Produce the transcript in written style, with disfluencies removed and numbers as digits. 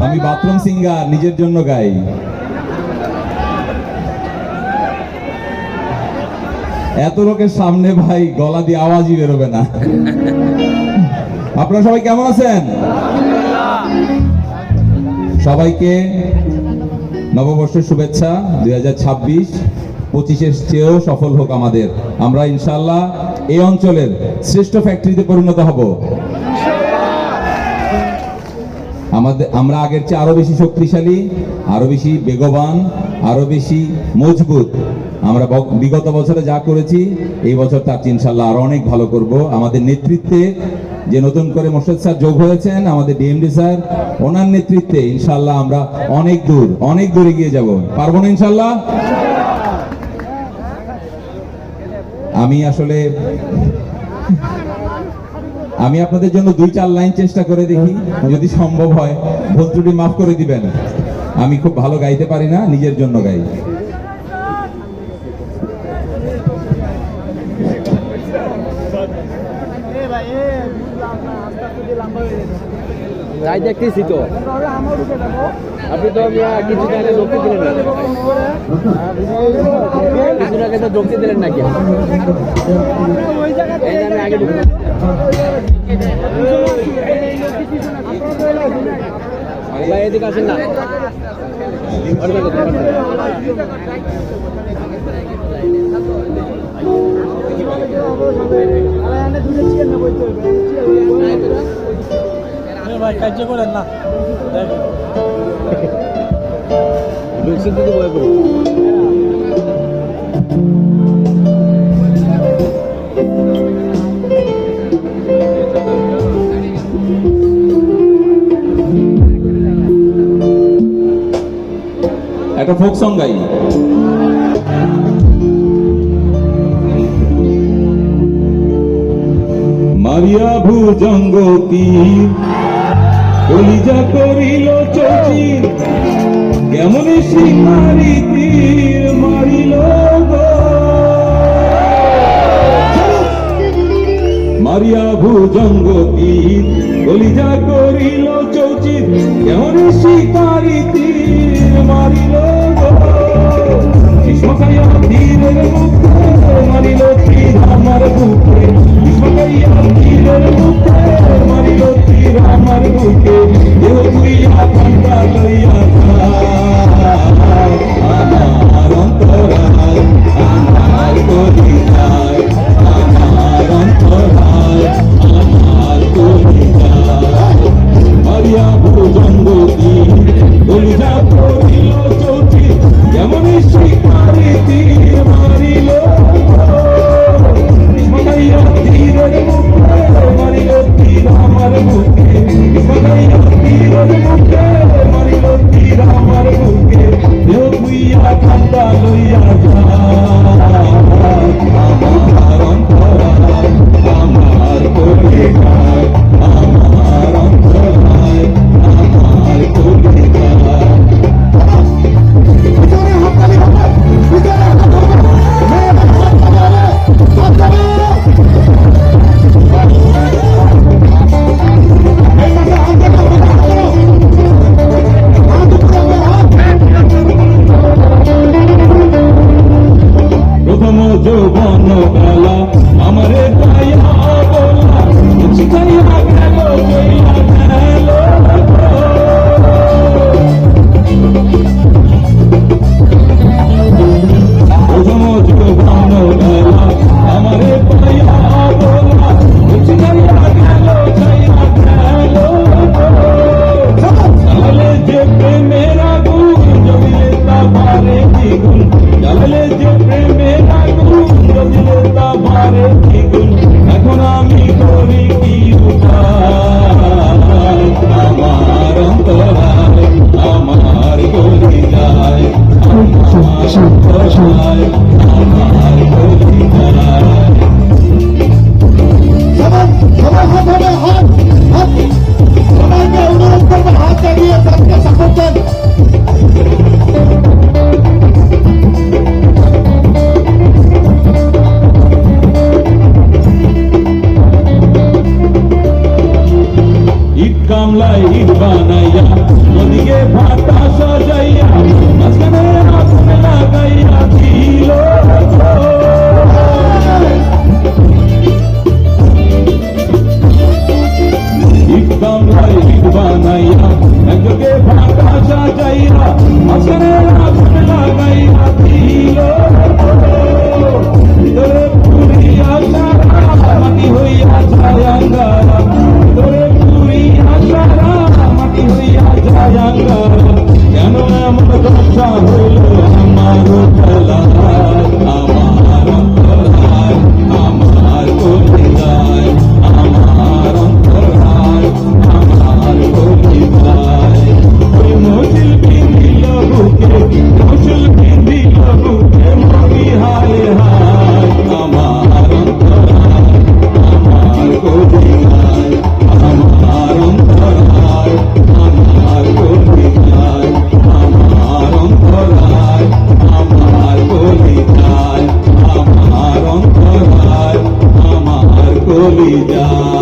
আমি bathroom singer, নিজের জন্য গাই। এত লোকের সামনে ভাই গলা দিয়ে আওয়াজই বেরোবে না। আপনারা সবাই কেমন আছেন? সবাইকে নববর্ষের শুভেচ্ছা। 2026 25-এর চেয়েও সফল হোক আমাদের। আমরা ইনশাআল্লাহ এই অঞ্চলের শ্রেষ্ঠ ফ্যাক্টরিতে পরিণত হব। আমরা আগের চেয়ে আরো বেশি শক্তিশালী, আরো বেশি বেগবান, আরো বেশি মজবুত। আমরা বিগত বছরে যা করেছি এই বছর তার ইনশাআল্লাহ আরো অনেক ভালো করব। আমাদের নেতৃত্বে যে নতুন করে মোর্শেদ স্যার যোগ হয়েছেন, আমাদের ডিএমডি স্যার, ওনার নেতৃত্বে ইনশাআল্লাহ আমরা অনেক দূর এগিয়ে যাব। পারবো না ইনশাআল্লাহ? আমি আপনাদের জন্য 2-4 লাইন চেষ্টা করে দেখি, যদি সম্ভব হয়। ভুল ত্রুটি মাফ করে দিবেন। আমি খুব ভালো গাইতে পারি না, নিজের জন্য গাই। রায় দেখতেছি তো, আপনি তো কিছুদিন আগে যোগ দিলেন না, কিছুদিন আগে তো যোগ দিলেন নাকি? আমি আগে ভাই এদিকে আসেন না। ভাই কার্য করেন না, একটা ফোক সং গাই। মারিয়া ভুজঙ্গ তীর কলিজা করিল চচির, কেমন শিকারি তীর মারিল গো। মারিয়া ভুজঙ্গ তীর কলিজা করিল চচির, কেমন শিকারি তীর মারিল গো। গ্রীষ্মকালীন তীরের মুখে মারিল তীর আমার বুকে, গ্রীষ্মকালীন তীরের মুখে মারিল তীর আমার বুকে। দেহ তুইয়া ঠান্ডা লইয়া আমার অন্তরাল, আমার কলিজায়, আমার অন্তরাল, আমার কলিজায়। মারিয়া ভুজঙ্গ তীর কলিজা করিল চচির, কেমন শিকারি তীর মারিল তীরের মুখে মারিল তীর আমার বুকে। ভিড় বানাইয়া নদীকে ভাটা সাজাইয়া মাঝখানে আগুন লাগাইয়া দিল কামরায় ভিড় বানাইয়া একযোগে ভাটা সাজাইয়া মাঝখানে আগুন লাগাইয়া দিল ভিতরে পুরিয়া সারা মাটি হইয়া যায় আঙ্গারা ভিতরে পুরিয়া সারা মাটি হইয়া যায় আঙ্গারা কেন এমন দশা হইল আমার বেলায় আমার অন্তরায় আমার কলিজায় আমার অন্তরায় আমার কলিজায় ওই মজিল পিন্দিল বুকে মজুল পিন্দিল বুকে মরি হায় হায় আমার অন্তরায় আমার কলিজায় আমার অন্তরায় আমার কলিজায় আমার অন্তরায় আমার কলিজায় আমার অন্তরায় আমার কলিজায়